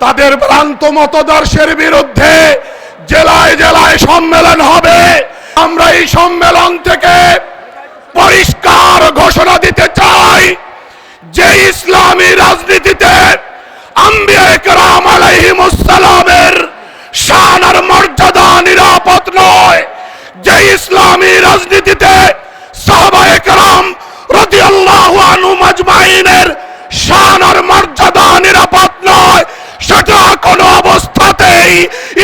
তাদের ভ্রান্ত মতদর্শের বিরুদ্ধে জেলায় জেলায় সম্মেলন হবে। আমরা এই সম্মেলন থেকে পরিষ্কার ঘোষণা দিতে চাই যে ইসলামী রাজনীতিতে আম্বিয়া কেরাম আলাইহিমুস সালামের শান আর মর্যাদা নিরাপদ নয়, যে ইসলামী রাজনীতিতে সাহাবায়ে কেরাম রাদিয়াল্লাহু আনহুম আজমাইনের শান আর মর্যাদা নিরাপদ নয়, সেটা কোনো অবস্থাতেই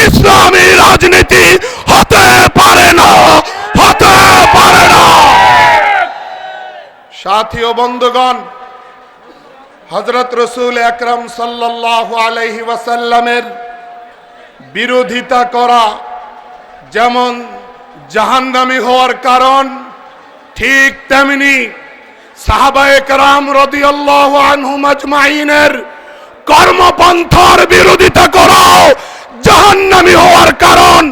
ইসলামী রাজনীতি হতে পারে না, হতে পারে না। সাথী ও বন্ধুগণ, হযরত রাসূল আকরাম সাল্লাল্লাহু আলাইহি ওয়াসাল্লামের বিরোধিতা করা যেমন জাহান্নামী হওয়ার কারণ, ঠিক তেমনি সাহাবায়ে কেরাম রাদিয়াল্লাহু আনহুম আজমাইনের কর্মপন্থার বিরোধিতা করাও জাহান্নামী হওয়ার কারণ।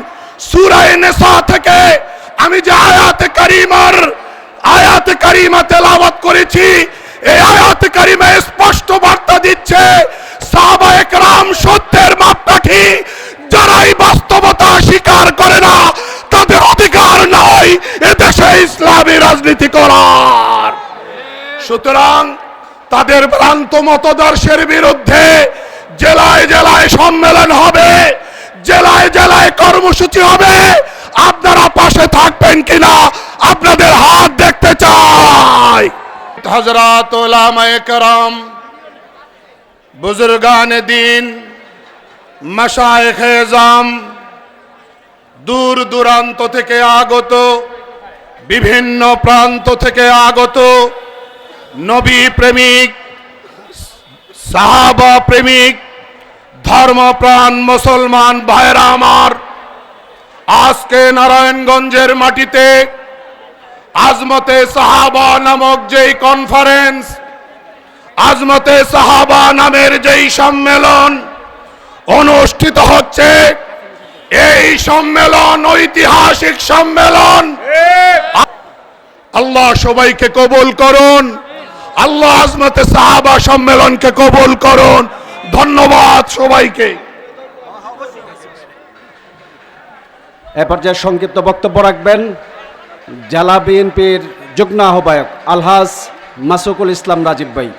সূরা নিসা থেকে আমি যে আয়াত কারিমা তেলাওয়াত করেছি, এই আয়াত কারিমা স্পষ্ট বার্তা দিচ্ছে সাহাবায়ে কেরাম সত্যের মাপকাঠি। যারা এই বাস্তবতা স্বীকার করে না, তাদের অধিকার নাই এদেশে ইসলামী রাজনীতি করার। সুতরাং তাদের ভ্রান্ত মতদর্শের বিরুদ্ধে জেলায় জেলায় সম্মেলন হবে, জেলায় জেলায় কর্মসূচি হবে। আপনারা পাশে থাকবেন কিনা আপনাদের হাত দেখতে চাই। হযরত উলামায়ে কেরাম, বুজুর্গানে দ্বীন, মাশায়েখে এযাম, দূর দূরান্ত থেকে আগত, বিভিন্ন প্রান্ত থেকে আগত নবী প্রেমিক, সাহাবা প্রেমিক, ধর্মপ্রাণ মুসলমান ভাইরা আমার, আজকে নারায়ণগঞ্জের মাটিতে আজমতে সাহাবা নামক যেই কনফারেন্স, আজমতে সাহাবা নামের যেই সম্মেলন অনুষ্ঠিত হচ্ছে, এই সম্মেলন ঐতিহাসিক সম্মেলন। আল্লাহ সবাইকে কবুল করুন, আল্লাহ আজমতে সাহাবা সম্মেলনকে কবুল করুন। ধন্যবাদ সবাইকে। এ পর্যায়ে সংক্ষিপ্ত বক্তব্য রাখবেন জেলা বিএনপির যুগ্ম আহ্বায়ক আলহাজ মাসুকুল ইসলাম রাজীব ভাই।